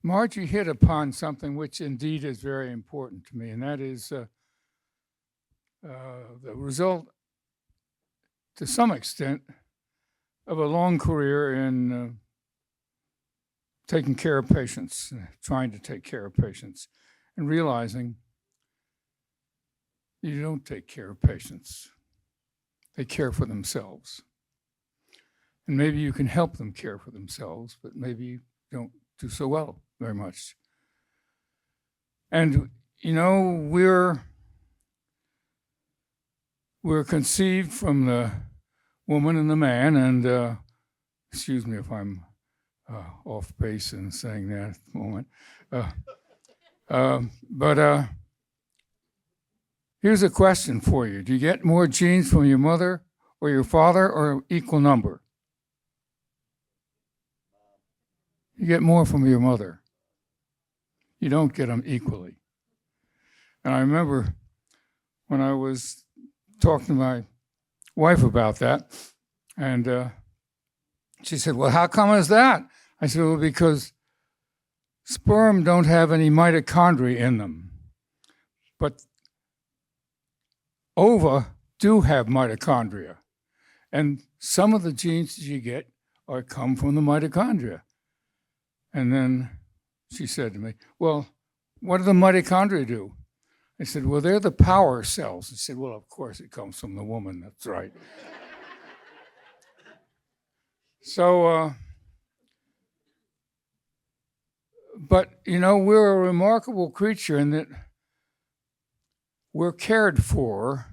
Margie hit upon something which indeed is very important to me, and that is the result, to some extent, of a long career in taking care of patients, trying to take care of patients, and realizing you don't take care of patients. They care for themselves. And maybe you can help them care for themselves, but maybe you don't do so well very much. And, we're conceived from the woman and the man, and excuse me if I'm off base in saying that at the moment. But here's a question for you. Do you get more genes from your mother or your father, or equal number? You get more from your mother. You don't get them equally. And I remember when I was talking to my wife about that, and she said, well, how come is that? I said, well, because sperm don't have any mitochondria in them, but ova do have mitochondria. And some of the genes that you get come from the mitochondria. And then she said to me, well, what do the mitochondria do? I said, well, they're the power cells. She said, well, of course it comes from the woman. That's right. So, but, we're a remarkable creature in that we're cared for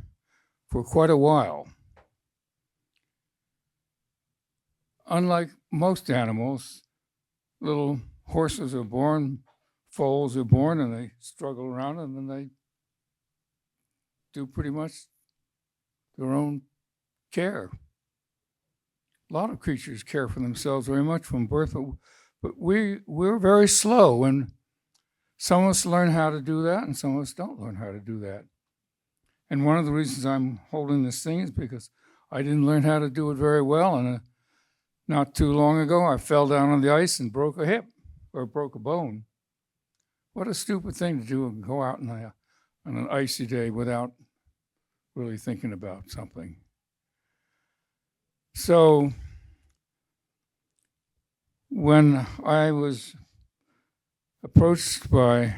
quite a while. Unlike most animals, little horses are born, foals are born, and they struggle around, and then they do pretty much their own care. A lot of creatures care for themselves very much from birth, but we're very slow, and some of us learn how to do that, and some of us don't learn how to do that. And one of the reasons I'm holding this thing is because I didn't learn how to do it very well, and not too long ago, I fell down on the ice and broke a hip, or broke a bone. What a stupid thing to do, and go out on an icy day without really thinking about something. So when I was approached by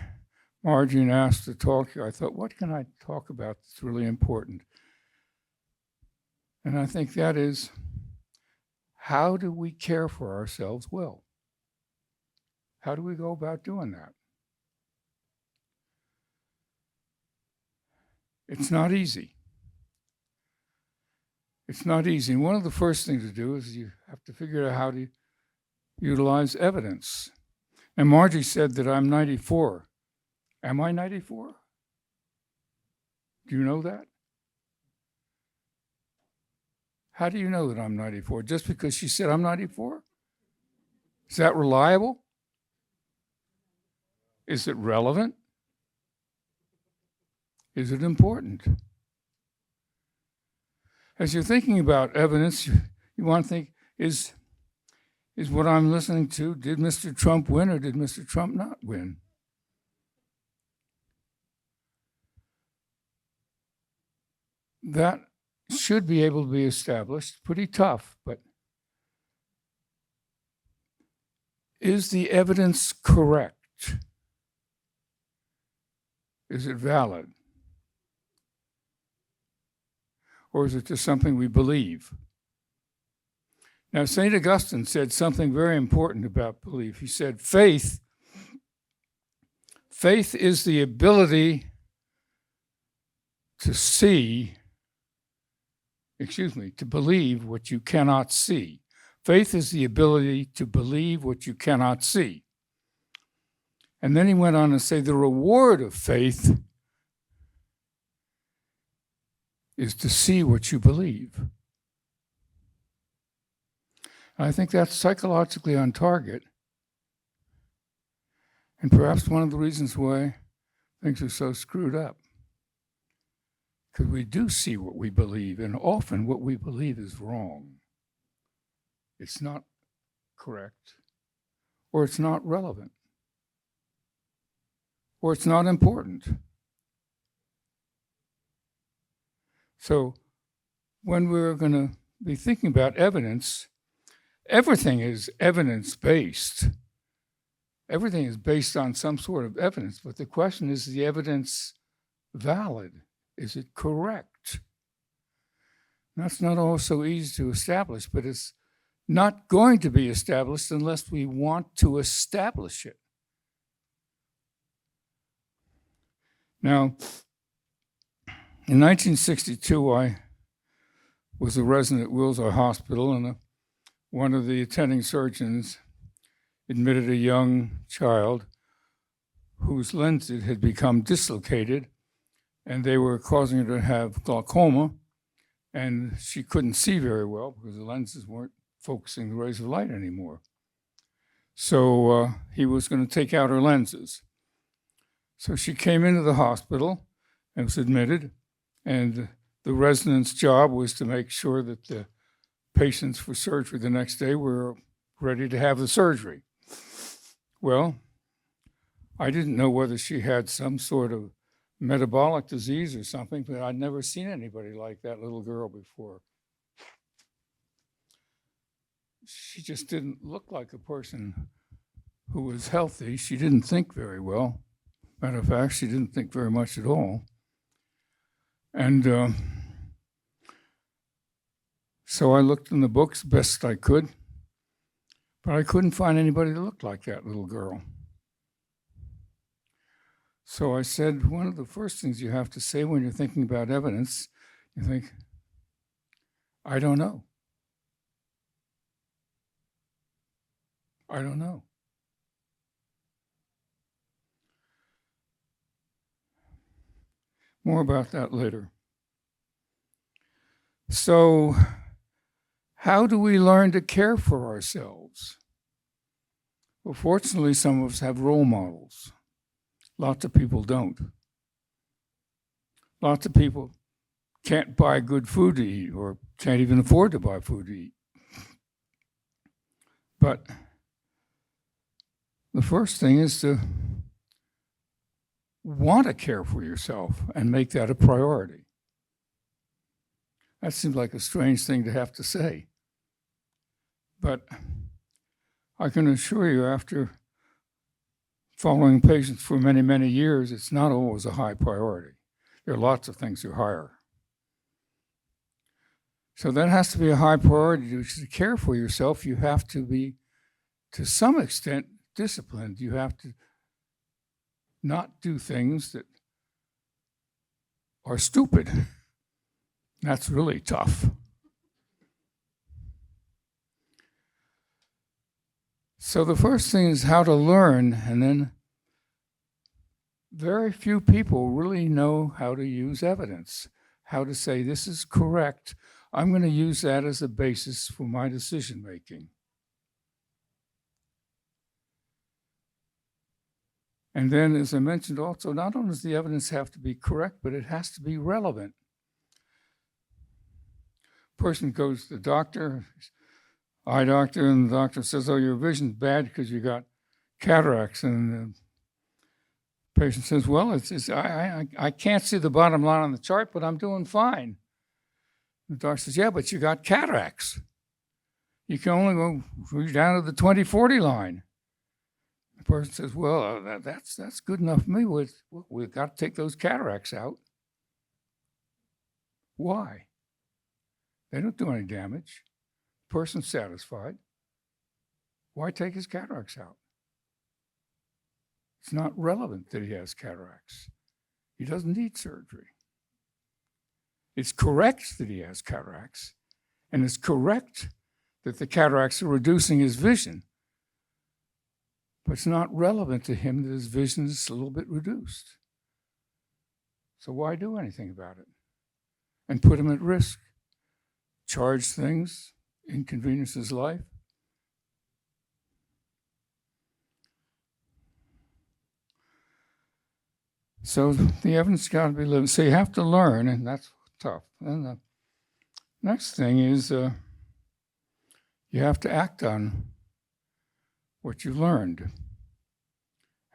Margie and asked to talk here, I thought, what can I talk about that's really important? And I think that is, how do we care for ourselves well? How do we go about doing that? It's not easy. It's not easy. And one of the first things to do is you have to figure out how to utilize evidence. And Margie said that I'm 94. Am I 94? Do you know that? How do you know that I'm 94? Just because she said I'm 94? Is that reliable? Is it relevant? Is it important? As you're thinking about evidence, you want to think, is what I'm listening to, did Mr. Trump win or did Mr. Trump not win? That should be able to be established. Pretty tough, but is the evidence correct? Is it valid? Or is it just something we believe? Now, St. Augustine said something very important about belief. He said, faith is the ability to believe what you cannot see. Faith is the ability to believe what you cannot see. And then he went on to say the reward of faith is to see what you believe. I think that's psychologically on target. And perhaps one of the reasons why things are so screwed up. Because we do see what we believe, and often what we believe is wrong. It's not correct, or it's not relevant. or it's not important. So when we're going to be thinking about evidence, everything is evidence-based. Everything is based on some sort of evidence, but the question is the evidence valid? Is it correct? That's not always so easy to establish, but it's not going to be established unless we want to establish it. Now, in 1962, I was a resident at Wills Eye Hospital, and one of the attending surgeons admitted a young child whose lenses had become dislocated, and they were causing her to have glaucoma, and she couldn't see very well because the lenses weren't focusing the rays of light anymore. So he was going to take out her lenses. So she came into the hospital and was admitted, and the resident's job was to make sure that the patients for surgery the next day were ready to have the surgery. Well, I didn't know whether she had some sort of metabolic disease or something, but I'd never seen anybody like that little girl before. She just didn't look like a person who was healthy. She didn't think very well. Matter of fact, she didn't think very much at all. And so I looked in the books best I could, but I couldn't find anybody that looked like that little girl. So I said, one of the first things you have to say when you're thinking about evidence, you think, I don't know. I don't know. More about that later. So, how do we learn to care for ourselves? Well, fortunately, some of us have role models. Lots of people don't. Lots of people can't buy good food to eat or can't even afford to buy food to eat. But the first thing is to want to care for yourself and make that a priority. That seems like a strange thing to have to say. But I can assure you, after following patients for many, many years, it's not always a high priority. There are lots of things that are higher. So that has to be a high priority. To care for yourself, you have to be, to some extent, disciplined. You have to not do things that are stupid. That's really tough. So the first thing is how to learn, and then very few people really know how to use evidence, how to say this is correct. I'm going to use that as a basis for my decision making. And then, as I mentioned also, not only does the evidence have to be correct, but it has to be relevant. Person goes to the doctor, eye doctor, and the doctor says, oh, your vision's bad because you got cataracts. And the patient says, well, I can't see the bottom line on the chart, but I'm doing fine. The doctor says, yeah, but you got cataracts. You can only go down to the 20/40 line. The person says, well, that's good enough for me. We've got to take those cataracts out. Why? They don't do any damage. The person's satisfied. Why take his cataracts out? It's not relevant that he has cataracts. He doesn't need surgery. It's correct that he has cataracts, and it's correct that the cataracts are reducing his vision. But it's not relevant to him that his vision is a little bit reduced. So why do anything about it? And put him at risk? Charge things, inconvenience his life? So the evidence got to be lived. So you have to learn, and that's tough. And the next thing is you have to act on what you learned.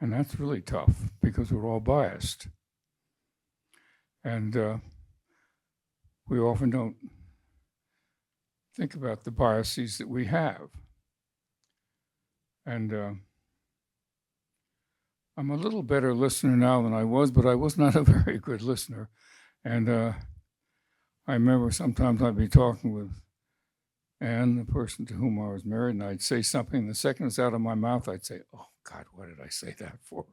And that's really tough because we're all biased. And we often don't think about the biases that we have. And I'm a little better listener now than I was, but I was not a very good listener. And I remember sometimes I'd be talking with Anne, the person to whom I was married, and I'd say something, the second it's out of my mouth, I'd say, oh, God, what did I say that for?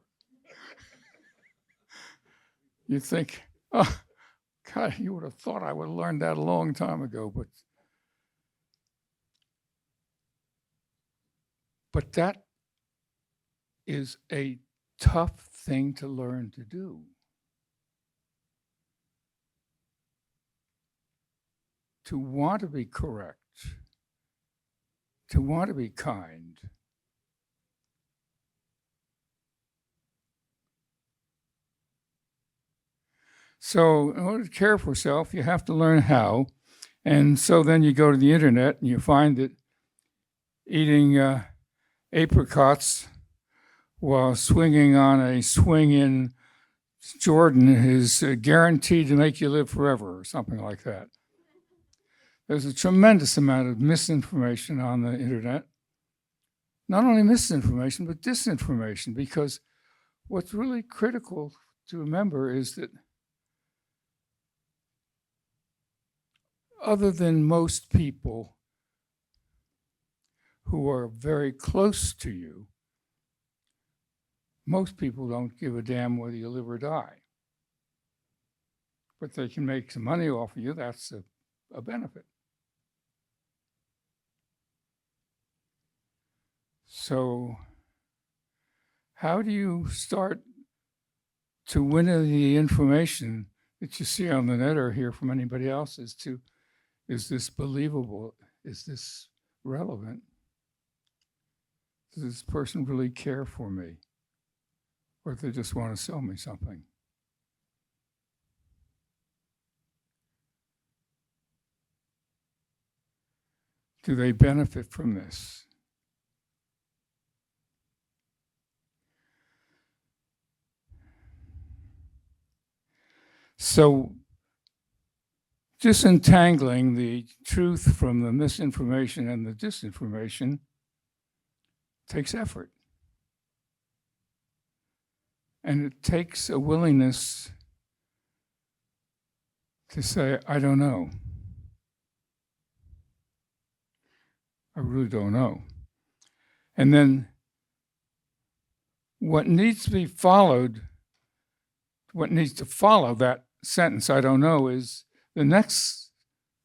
You think, oh, God, you would have thought I would have learned that a long time ago, but that is a tough thing to learn to do. To want to be correct, to want to be kind. So in order to care for yourself, you have to learn how. And so then you go to the internet and you find that eating apricots while swinging on a swing in Jordan is guaranteed to make you live forever or something like that. There's a tremendous amount of misinformation on the internet. Not only misinformation, but disinformation, because what's really critical to remember is that other than most people who are very close to you, most people don't give a damn whether you live or die. But they can make some money off of you, that's a benefit. So how do you start to winnow the information that you see on the net or hear from anybody else is this believable? Is this relevant? Does this person really care for me? Or do they just want to sell me something? Do they benefit from this? So disentangling the truth from the misinformation and the disinformation takes effort. And it takes a willingness to say, I don't know. I really don't know. And then what needs to follow that sentence, I don't know, is the next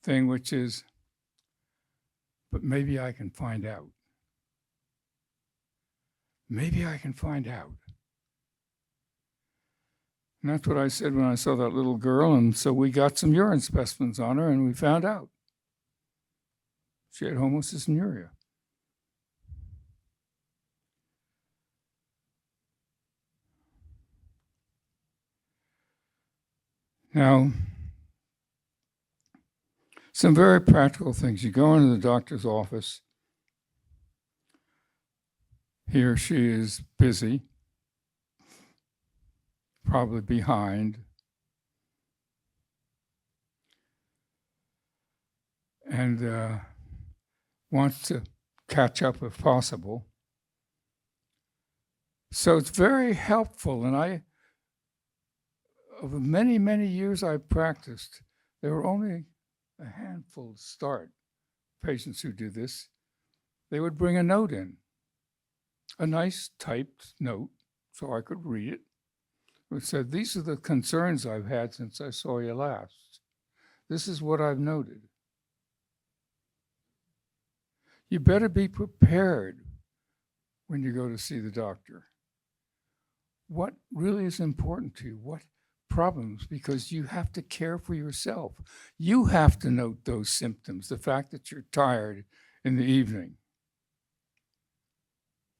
thing, which is, but maybe I can find out. Maybe I can find out. And that's what I said when I saw that little girl, and so we got some urine specimens on her, and we found out she had Homocystinuria. Now, some very practical things. You go into the doctor's office. He or she is busy, probably behind, and wants to catch up if possible. So it's very helpful, and over many, many years I've practiced, there were only a handful to start, patients who do this. They would bring a note in, a nice typed note, so I could read it. It said, these are the concerns I've had since I saw you last. This is what I've noted. You better be prepared when you go to see the doctor. What really is important to you? What problems? Because you have to care for yourself. You have to note those symptoms, the fact that you're tired in the evening,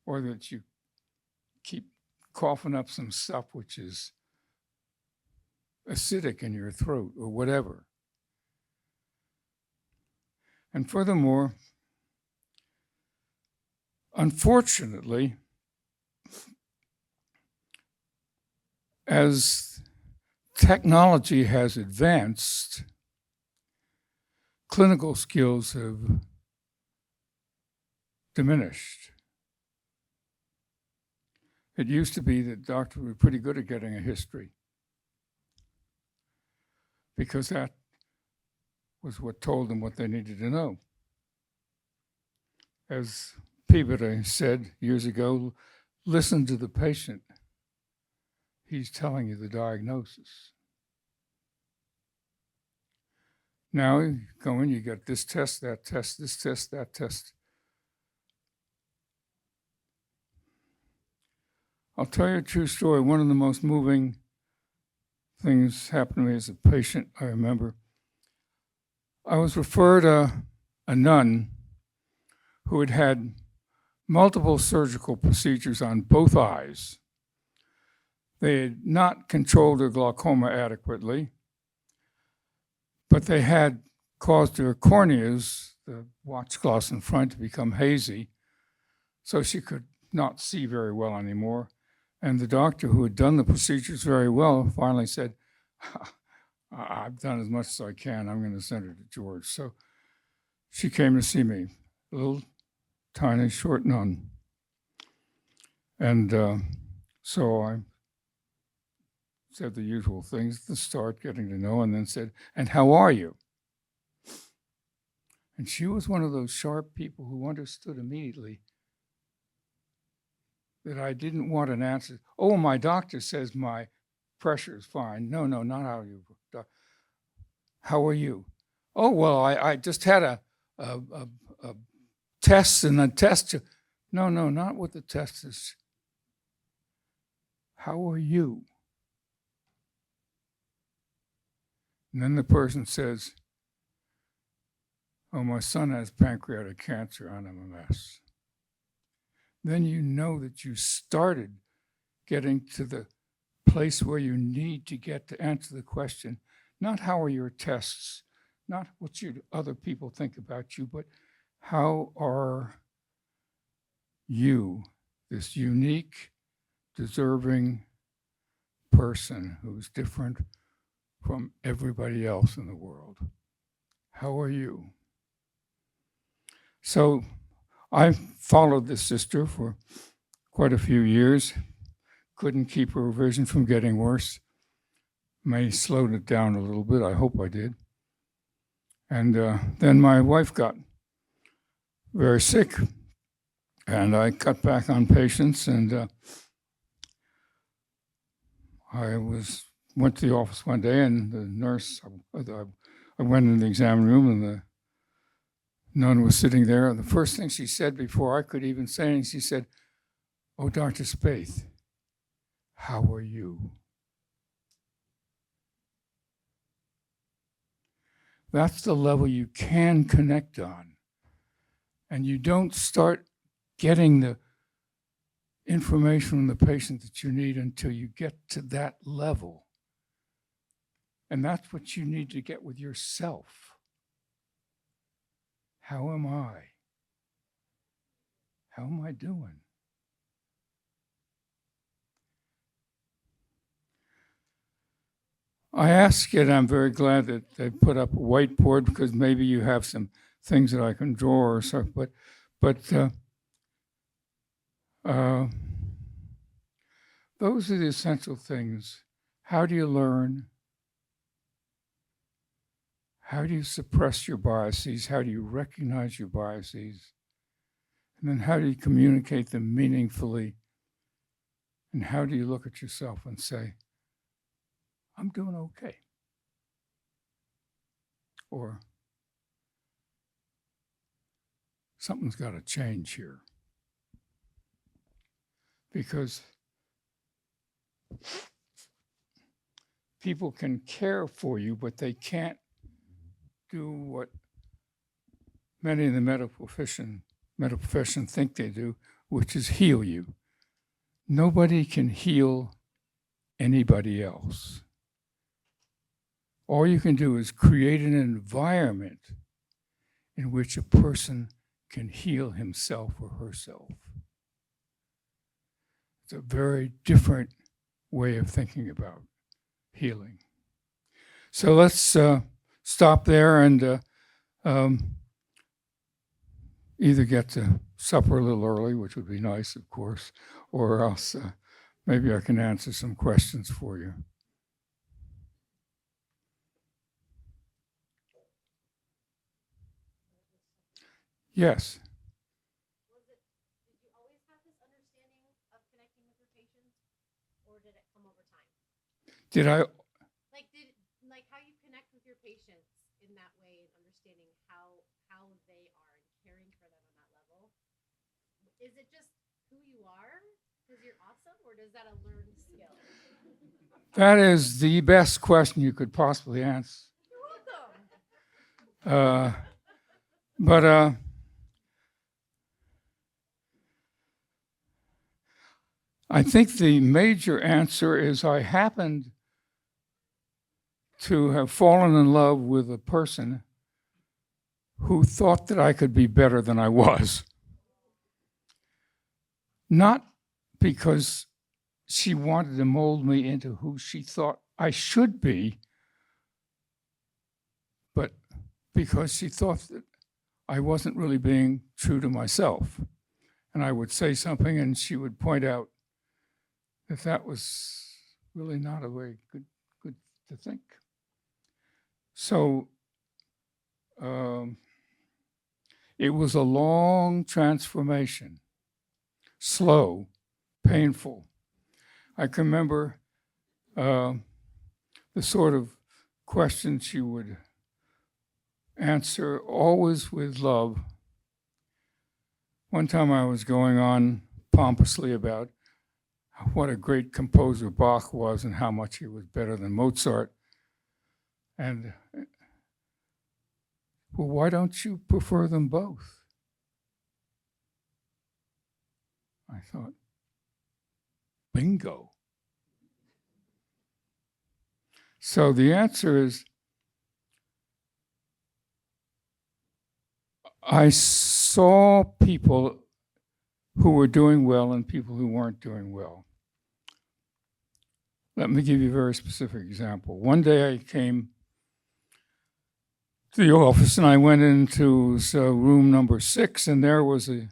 or that you keep coughing up some stuff which is acidic in your throat or whatever. And furthermore, unfortunately, as technology has advanced, clinical skills have diminished. It used to be that doctors were pretty good at getting a history because that was what told them what they needed to know. As Peabody said years ago, listen to the patient. He's telling you the diagnosis. Now you go in, you get this test, that test, this test, that test. I'll tell you a true story. One of the most moving things happened to me as a patient, I remember. I was referred a nun who had had multiple surgical procedures on both eyes. They had not controlled her glaucoma adequately, but they had caused her corneas, the watch glass in front, to become hazy, so she could not see very well anymore. And the doctor who had done the procedures very well finally said, I've done as much as I can. I'm going to send her to George. So she came to see me, a little tiny, short nun. And so I said the usual things at the start, getting to know, and then said, and how are you? And she was one of those sharp people who understood immediately that I didn't want an answer. Oh, my doctor says my pressure is fine. No, not how you. How are you? Oh, well, I just had a test, and the test. No, not what the test is. How are you? And then the person says, oh, my son has pancreatic cancer, and I'm a mess. Then you know that you started getting to the place where you need to get to answer the question, not how are your tests, not what should other people think about you, but how are you, this unique, deserving person who's different from everybody else in the world? How are you? So I followed this sister for quite a few years. Couldn't keep her vision from getting worse. May slowed it down a little bit. I hope I did. And then my wife got very sick, and I cut back on patients. And I went to the office one day, and the nurse. I went in the exam room, and the nun was sitting there. And the first thing she said before I could even say anything, she said, "Oh, Dr. Spaeth, how are you?" That's the level you can connect on. And you don't start getting the information from the patient that you need until you get to that level. And that's what you need to get with yourself. How am I? How am I doing? I ask it, I'm very glad that they put up a whiteboard, because maybe you have some things that I can draw or so, but those are the essential things. How do you learn? How do you suppress your biases? How do you recognize your biases? And then how do you communicate them meaningfully? And how do you look at yourself and say, I'm doing okay? Or something's got to change here. Because people can care for you, but they can't do what many in the medical profession think they do, which is heal you. Nobody can heal anybody else. All you can do is create an environment in which a person can heal himself or herself. It's a very different way of thinking about healing. So let's stop there and either get to supper a little early, which would be nice, of course, or else maybe I can answer some questions for you. Yes. Did you always have this understanding of connecting with your patients, or did it come over time? Did I? Like how you connect with your patients in that way and understanding how they are and caring for them on that level? Is it just who you are because you're awesome, or is that a learned skill? That is the best question you could possibly ask. You're welcome. But I think the major answer is I happened to have fallen in love with a person who thought that I could be better than I was. Not because she wanted to mold me into who she thought I should be, but because she thought that I wasn't really being true to myself. And I would say something and she would point out that that was really not a way good to think. So it was a long transformation, slow, painful. I can remember the sort of questions she would answer, always with love. One time I was going on pompously about what a great composer Bach was and how much he was better than Mozart. And, well, why don't you prefer them both? I thought, bingo. So the answer is, I saw people who were doing well and people who weren't doing well. Let me give you a very specific example. One day I came to the office and I went into room number 6, and there was a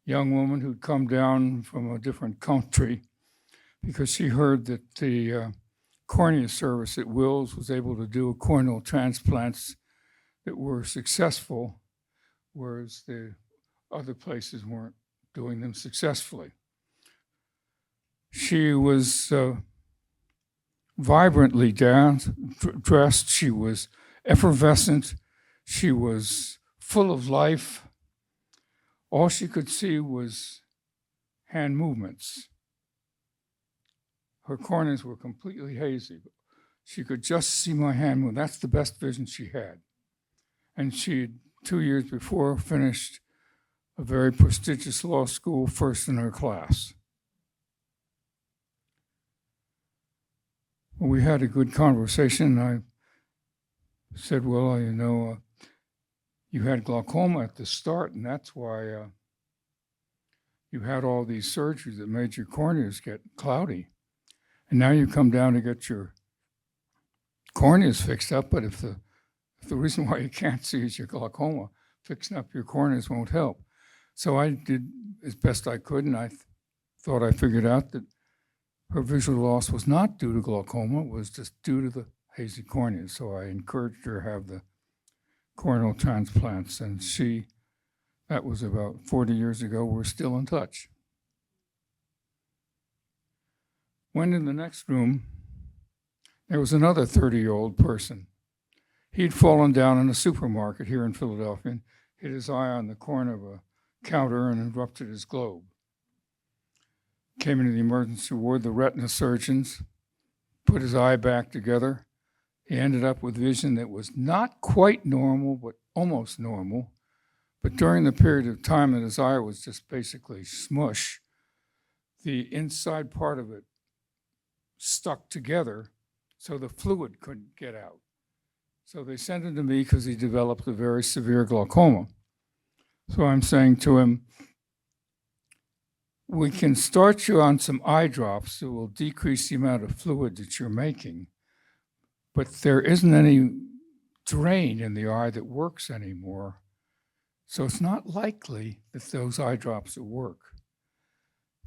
young woman who'd come down from a different country because she heard that the cornea service at Wills was able to do corneal transplants that were successful, whereas the other places weren't doing them successfully. She was vibrantly dressed. She was effervescent. She was full of life. All she could see was hand movements. Her corneas were completely hazy. She could just see my hand move. That's the best vision she had. And she had 2 years before finished a very prestigious law school, first in her class. We had a good conversation. I said, well, you had glaucoma at the start, and that's why you had all these surgeries that made your corneas get cloudy. And now you come down to get your corneas fixed up, but if the reason why you can't see is your glaucoma, fixing up your corneas won't help. So I did as best I could, and I thought I figured out that her visual loss was not due to glaucoma, it was just due to the hazy corneas. So I encouraged her to have the corneal transplants, and that was about 40 years ago, we're still in touch. Went in the next room, there was another 30-year-old person. He'd fallen down in a supermarket here in Philadelphia and hit his eye on the corner of a counter and ruptured his globe. Came into the emergency ward, the retina surgeons put his eye back together. He ended up with vision that was not quite normal, but almost normal. But during the period of time that his eye was just basically smush, the inside part of it stuck together so the fluid couldn't get out. So they sent him to me because he developed a very severe glaucoma. So I'm saying to him, we can start you on some eye drops that will decrease the amount of fluid that you're making, but there isn't any drain in the eye that works anymore. So it's not likely that those eye drops will work.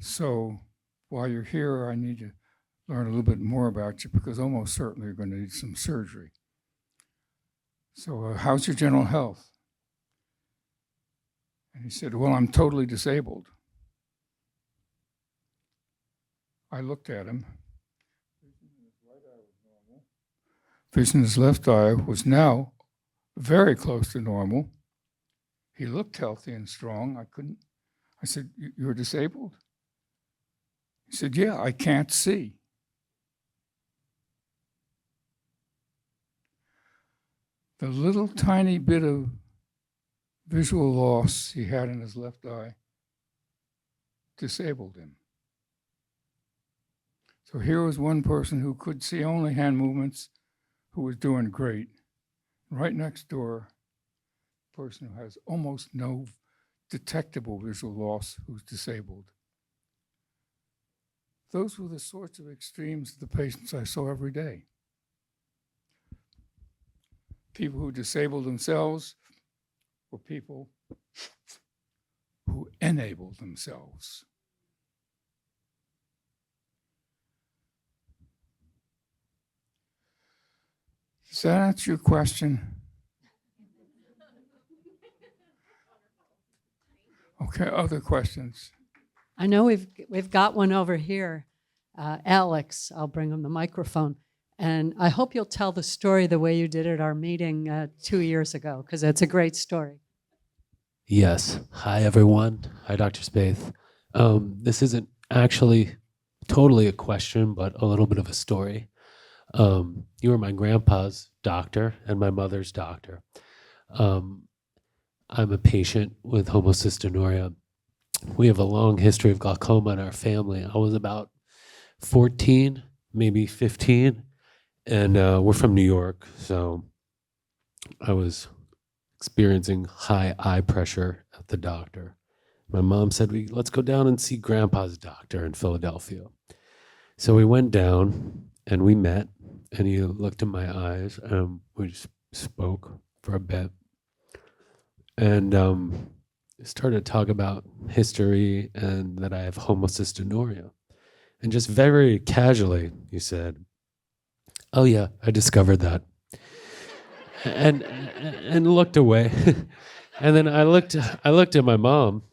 So while you're here, I need to learn a little bit more about you, because almost certainly you're going to need some surgery. So how's your general health? And he said, well, I'm totally disabled. I looked at him. Vision in his left eye was now very close to normal. He looked healthy and strong. I said, you're disabled? He said, yeah, I can't see. The little tiny bit of visual loss he had in his left eye disabled him. So here was one person who could see only hand movements, who was doing great. Right next door, a person who has almost no detectable visual loss, who's disabled. Those were the sorts of extremes of the patients I saw every day. People who disabled themselves or people who enabled themselves. Does that answer your question? Okay, other questions? I know we've got one over here. Alex, I'll bring him the microphone. And I hope you'll tell the story the way you did at our meeting 2 years ago, because it's a great story. Yes. Hi, everyone. Hi, Dr. Spaeth. This isn't actually totally a question, but a little bit of a story. You were my grandpa's doctor and my mother's doctor. I'm a patient with homocystinuria. We have a long history of glaucoma in our family. I was about 14, maybe 15, and we're from New York, so I was experiencing high eye pressure at the doctor. My mom said, let's go down and see Grandpa's doctor in Philadelphia. So we went down and we met, and he looked in my eyes, and we just spoke for a bit. And started to talk about history and that I have homocystinuria. And just very casually, he said, oh yeah, I discovered that. And looked away. And then I looked at my mom,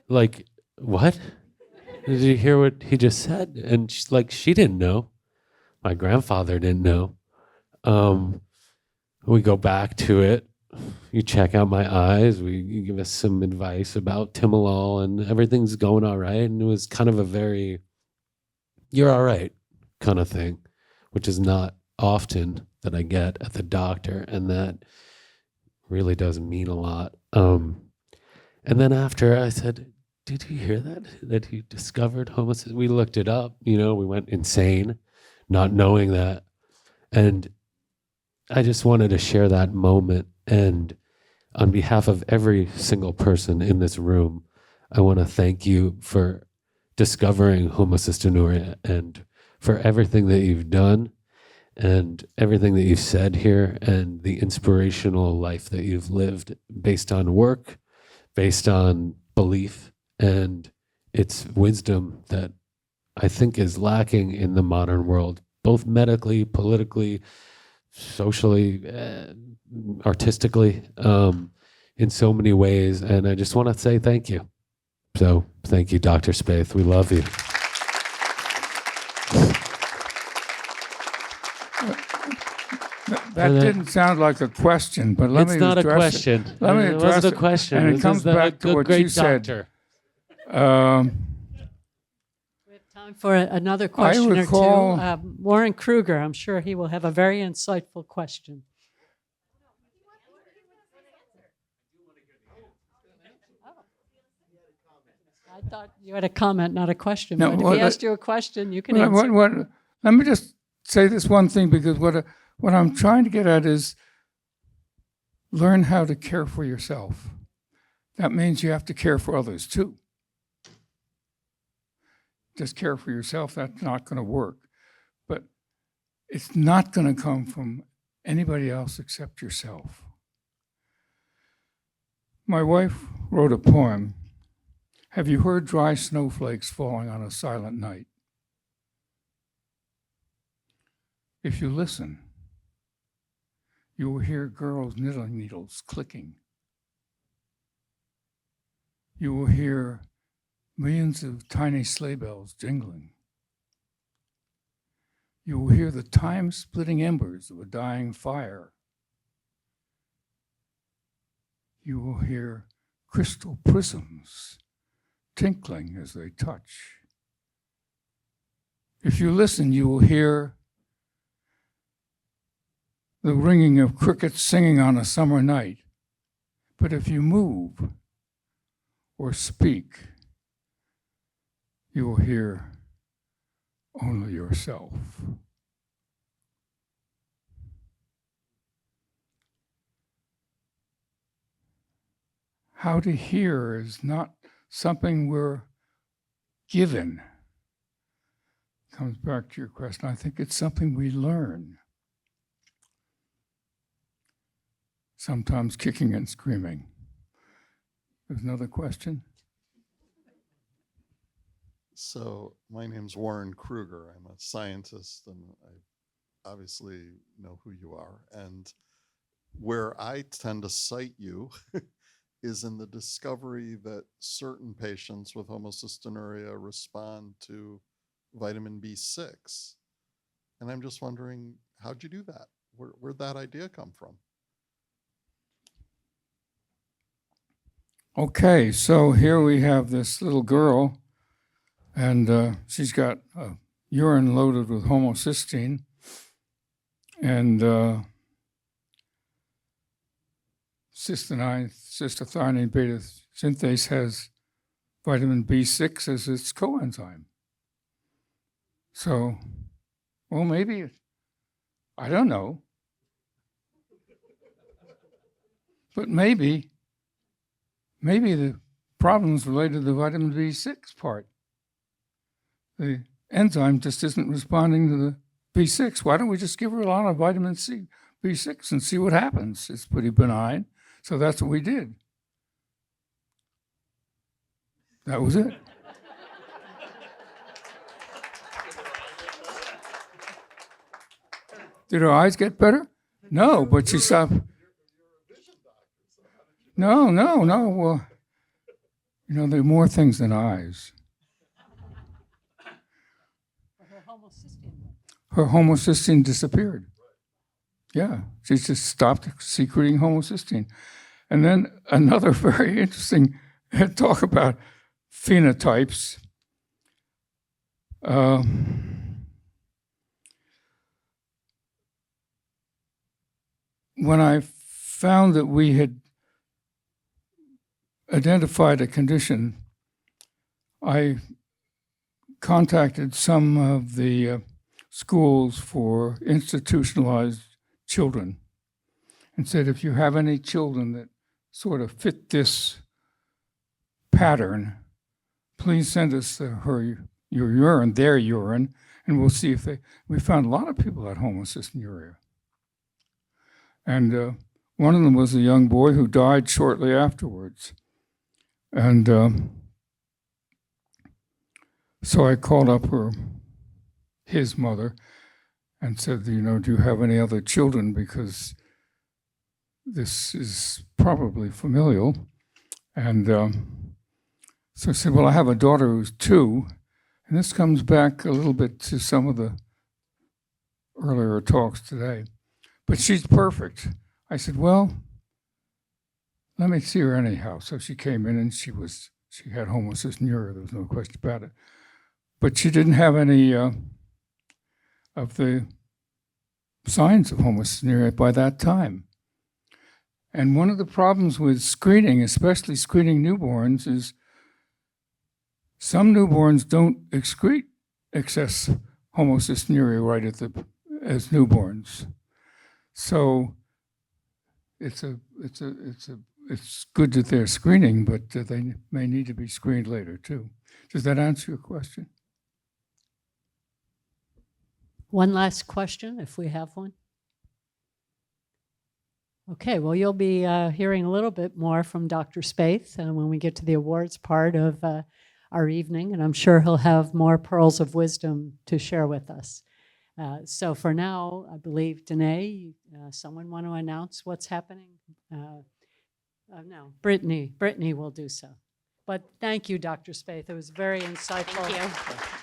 like, what? Did you hear what he just said? And she didn't know. My grandfather didn't know. We go back to it. You check out my eyes. You give us some advice about Timolol, and everything's going all right. And it was kind of a very, you're all right kind of thing, which is not often that I get at the doctor, and that really does mean a lot. And then after, I said, did you hear that he discovered homocystinuria? We looked it up, we went insane not knowing that. And I just wanted to share that moment. And on behalf of every single person in this room, I want to thank you for discovering homocystinuria and for everything that you've done and everything that you've said here and the inspirational life that you've lived based on work, based on belief, and it's wisdom that I think is lacking in the modern world, both medically, politically, socially, artistically, in so many ways. And I just want to say thank you. So thank you, Dr. Spaeth. We love you. That didn't sound like a question, but let me It's not a address question. it. Let me It address wasn't a question. And it This comes is the back to what great you said. doctor. We have time for another question recall- or two. Warren Kruger, I'm sure he will have a very insightful question. I thought you had a comment, not a question. No, but if what he I- asked you a question, you can answer. Let me just say this one thing, because what I'm trying to get at is learn how to care for yourself. That means you have to care for others too. just care for yourself, that's not going to work. But it's not going to come from anybody else except yourself. My wife wrote a poem. Have you heard dry snowflakes falling on a silent night? If you listen, you will hear girls' knitting needles clicking. You will hear millions of tiny sleigh bells jingling. You will hear the time-splitting embers of a dying fire. You will hear crystal prisms tinkling as they touch. If you listen, you will hear the ringing of crickets singing on a summer night. But if you move or speak, you will hear only yourself. How to hear is not something we're given. Comes back to your question. I think it's something we learn. Sometimes kicking and screaming. There's another question? So my name's Warren Kruger. I'm a scientist, and I obviously know who you are. And where I tend to cite you is in the discovery that certain patients with homocystinuria respond to vitamin B6. And I'm just wondering, how'd you do that? Where'd that idea come from? Okay, so here we have this little girl, and she's got urine loaded with homocysteine, and cystathionine beta synthase has vitamin B6 as its coenzyme. So, well, maybe, I don't know, but maybe the problem's related to the vitamin B6 part. The enzyme just isn't responding to the B6. Why don't we just give her a lot of vitamin C, B6, and see what happens? It's pretty benign. So that's what we did. That was it. Did her eyes get better? No, but she stopped. No. Well, there are more things than eyes. Her homocysteine disappeared. Yeah, she just stopped secreting homocysteine. And then another very interesting talk about phenotypes. When I found that we had identified a condition, I contacted some of the schools for institutionalized children and said, if you have any children that sort of fit this pattern, please send us your urine, their urine, and we'll see if we found a lot of people had homocystinuria. And one of them was a young boy who died shortly afterwards. And so I called up his mother and said, do you have any other children? Because this is probably familial. And so I said, well, I have a daughter who's 2. And this comes back a little bit to some of the earlier talks today. But she's perfect. I said, well, let me see her anyhow. So she came in and she had homocystinuria. There was no question about it. But she didn't have any of the signs of homocystinuria by that time. And one of the problems with screening, especially screening newborns, is some newborns don't excrete excess homocystinuria right as newborns. So it's good that they're screening, but they may need to be screened later too. Does that answer your question? One last question, if we have one. Okay, well, you'll be hearing a little bit more from Dr. Spaeth when we get to the awards part of our evening, and I'm sure he'll have more pearls of wisdom to share with us. So for now, I believe, Danae, someone want to announce what's happening? No, Brittany will do so. But thank you, Dr. Spaeth. It was very insightful. Thank you.